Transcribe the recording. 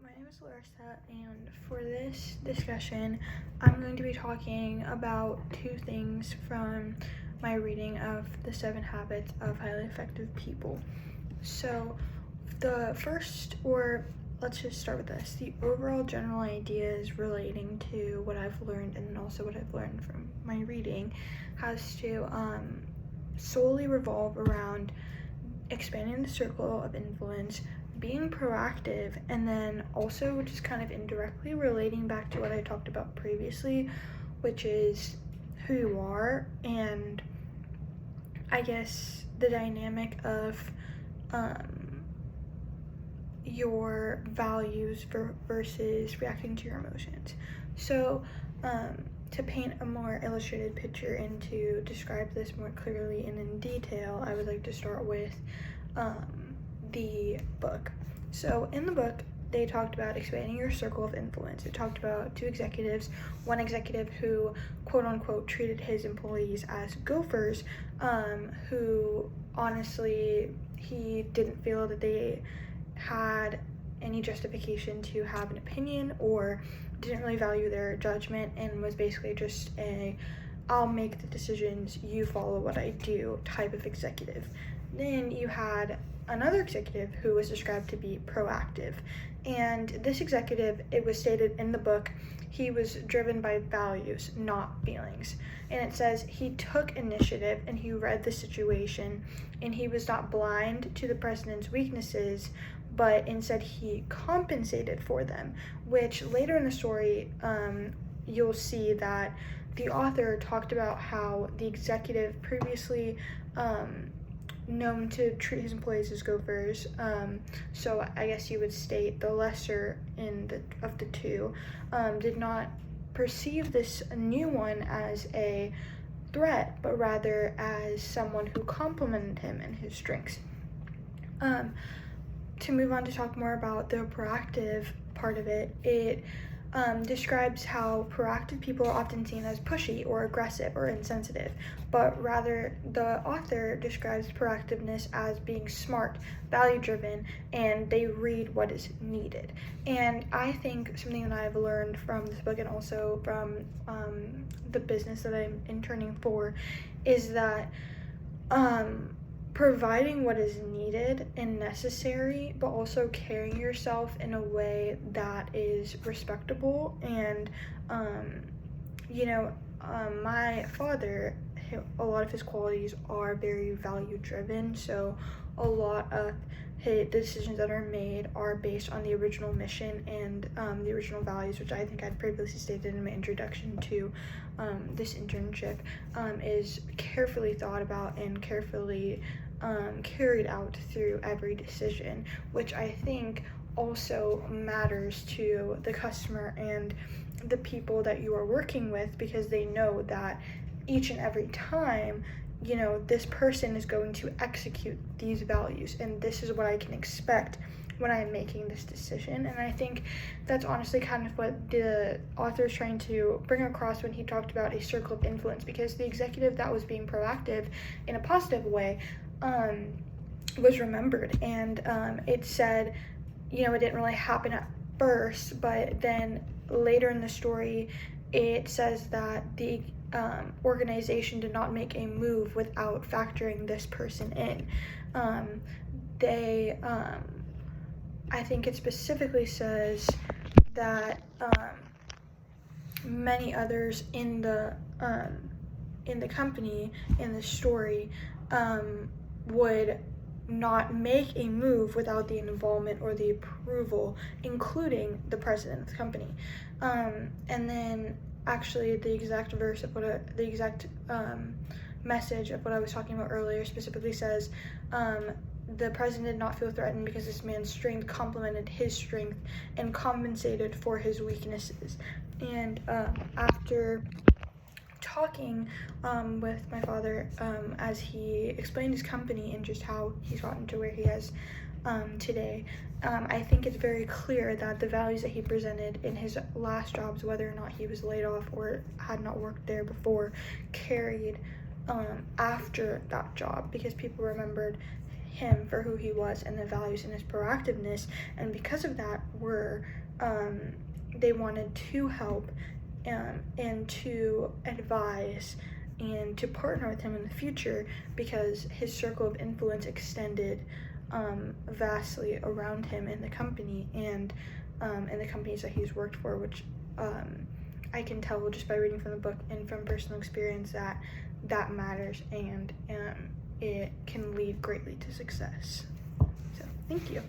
my name is Larissa, and for this discussion, I'm going to be talking about two things from my reading of The 7 Habits of Highly Effective People. So, the first, or let's just start with this, the overall general ideas relating to what I've learned and also what I've learned from my reading has to solely revolve around expanding the circle of influence, being proactive, and then also just kind of indirectly relating back to what I talked about previously, which is who you are and I guess the dynamic of your values versus reacting to your emotions. So to paint a more illustrated picture and to describe this more clearly and in detail, I would like to start with the book. So in the book, they talked about expanding your circle of influence. It talked about two executives, one executive who quote unquote treated his employees as gophers, who honestly, he didn't feel that they had any justification to have an opinion or didn't really value their judgment and was basically just I'll make the decisions, you follow what I do type of executive. Then you had another executive who was described to be proactive. And this executive, it was stated in the book, he was driven by values, not feelings. And it says he took initiative and he read the situation and he was not blind to the president's weaknesses, but instead he compensated for them, which later in the story, you'll see that the author talked about how the executive previously known to treat his employees as gophers, so I guess you would state the lesser of the two, did not perceive this new one as a threat, but rather as someone who complimented him and his strengths. To move on to talk more about the proactive part of it, it describes how proactive people are often seen as pushy or aggressive or insensitive, but rather the author describes proactiveness as being smart, value-driven, and they read what is needed. And I think something that I've learned from this book and also from the business that I'm interning for is that providing what is needed and necessary, but also carrying yourself in a way that is respectable. And my father, a lot of his qualities are very value driven, so a lot of the decisions that are made are based on the original mission and the original values, which I think I'd previously stated in my introduction to this internship, is carefully thought about and carefully carried out through every decision, which I think also matters to the customer and the people that you are working with, because they know that each and every time, this person is going to execute these values, and this is what I can expect when I'm making this decision. And I think that's honestly kind of what the author is trying to bring across when he talked about a circle of influence, because the executive that was being proactive in a positive way was remembered, and it said, it didn't really happen at first, but then later in the story, it says that the organization did not make a move without factoring this person in. I think it specifically says that many others in the company in the story would not make a move without the involvement or the approval, including the president of the company. And then actually the exact verse of the exact message of what I was talking about earlier specifically says, the president did not feel threatened because this man's strength complemented his strength and compensated for his weaknesses. And after talking with my father as he explained his company and just how he's gotten to where he is today, I think it's very clear that the values that he presented in his last jobs, whether or not he was laid off or had not worked there before, carried after that job, because people remembered him for who he was and the values and his proactiveness, and because of that they wanted to help and to advise and to partner with him in the future, because his circle of influence extended vastly around him in the company and in the companies that he's worked for, which I can tell just by reading from the book and from personal experience that matters, and it can lead greatly to success. So thank you.